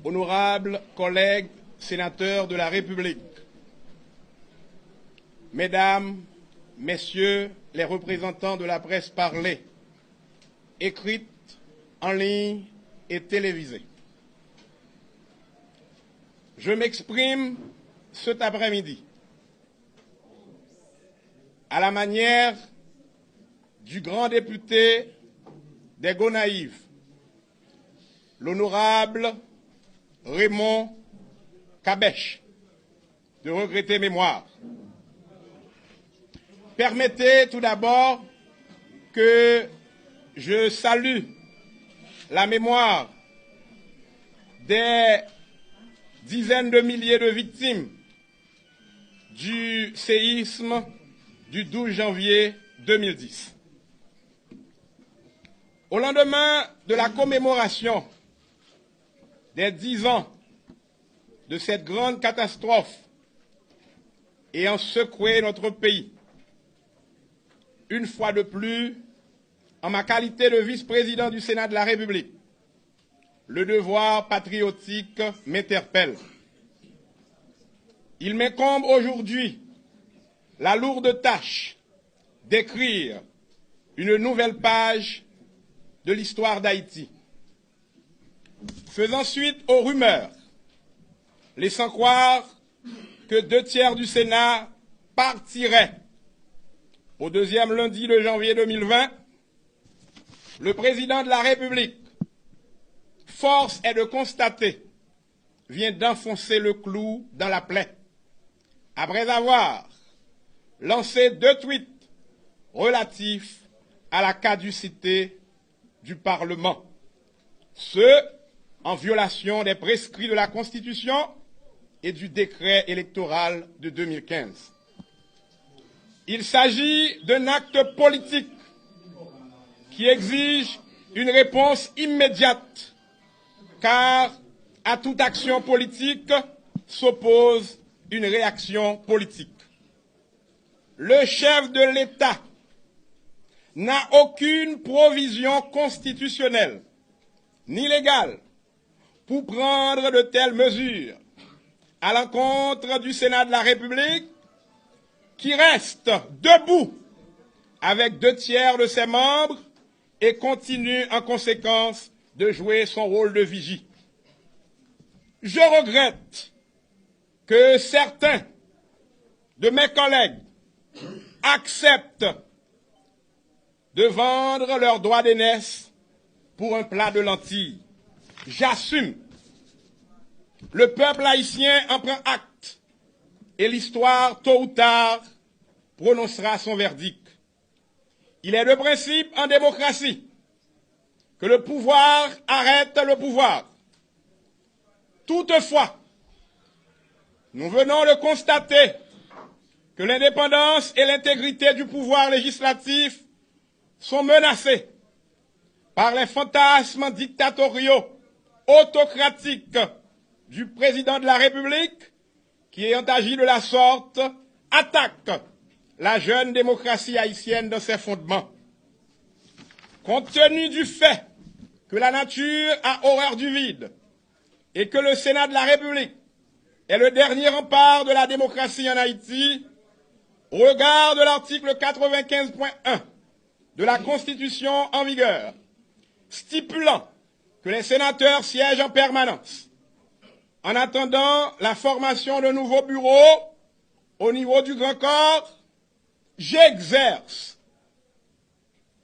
honorables collègues sénateurs de la République, Mesdames, Messieurs les représentants de la presse parlée, écrite, en ligne et télévisée. Je m'exprime cet après-midi à la manière du grand député des Gonaïves, l'honorable Raymond Kabèche, de regrettée mémoire. Permettez tout d'abord que je salue la mémoire des dizaines de milliers de victimes du séisme du 12 janvier 2010. Au lendemain de la commémoration des 10 ans de cette grande catastrophe ayant secoué notre pays, une fois de plus, en ma qualité de vice-président du Sénat de la République, le devoir patriotique m'interpelle. Il m'incombe aujourd'hui la lourde tâche d'écrire une nouvelle page de l'histoire d'Haïti, faisant suite aux rumeurs, laissant croire que 2/3 du Sénat partiraient au deuxième lundi de janvier 2020, le président de la République, force est de constater, vient d'enfoncer le clou dans la plaie, après avoir lancé 2 tweets relatifs à la caducité du Parlement, ce en violation des prescrits de la Constitution et du décret électoral de 2015. Il s'agit d'un acte politique qui exige une réponse immédiate, car à toute action politique s'oppose une réaction politique. Le chef de l'État n'a aucune provision constitutionnelle ni légale pour prendre de telles mesures à l'encontre du Sénat de la République, qui reste debout avec 2/3 de ses membres et continue en conséquence de jouer son rôle de vigie. Je regrette que certains de mes collègues acceptent de vendre leurs droits d'aînesse pour un plat de lentilles. J'assume. Le peuple haïtien en prend acte et l'histoire, tôt ou tard, prononcera son verdict. Il est de principe en démocratie que le pouvoir arrête le pouvoir. Toutefois, nous venons de constater que l'indépendance et l'intégrité du pouvoir législatif sont menacées par les fantasmes dictatoriaux, autocratiques du président de la République qui, ayant agi de la sorte, attaque la jeune démocratie haïtienne dans ses fondements. Compte tenu du fait que la nature a horreur du vide et que le Sénat de la République est le dernier rempart de la démocratie en Haïti, au regard de l'article 95.1 de la Constitution en vigueur, stipulant que les sénateurs siègent en permanence, en attendant la formation de nouveaux bureaux au niveau du Grand Corps, j'exerce,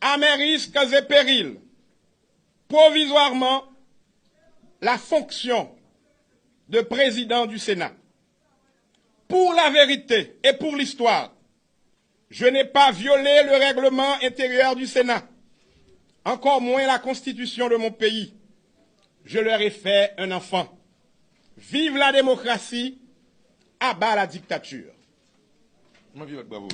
à mes risques et périls, provisoirement, la fonction de président du Sénat. Pour la vérité et pour l'histoire, je n'ai pas violé le règlement intérieur du Sénat, encore moins la Constitution de mon pays. Je leur ai fait un enfant. Vive la démocratie, à bas la dictature. Bravo.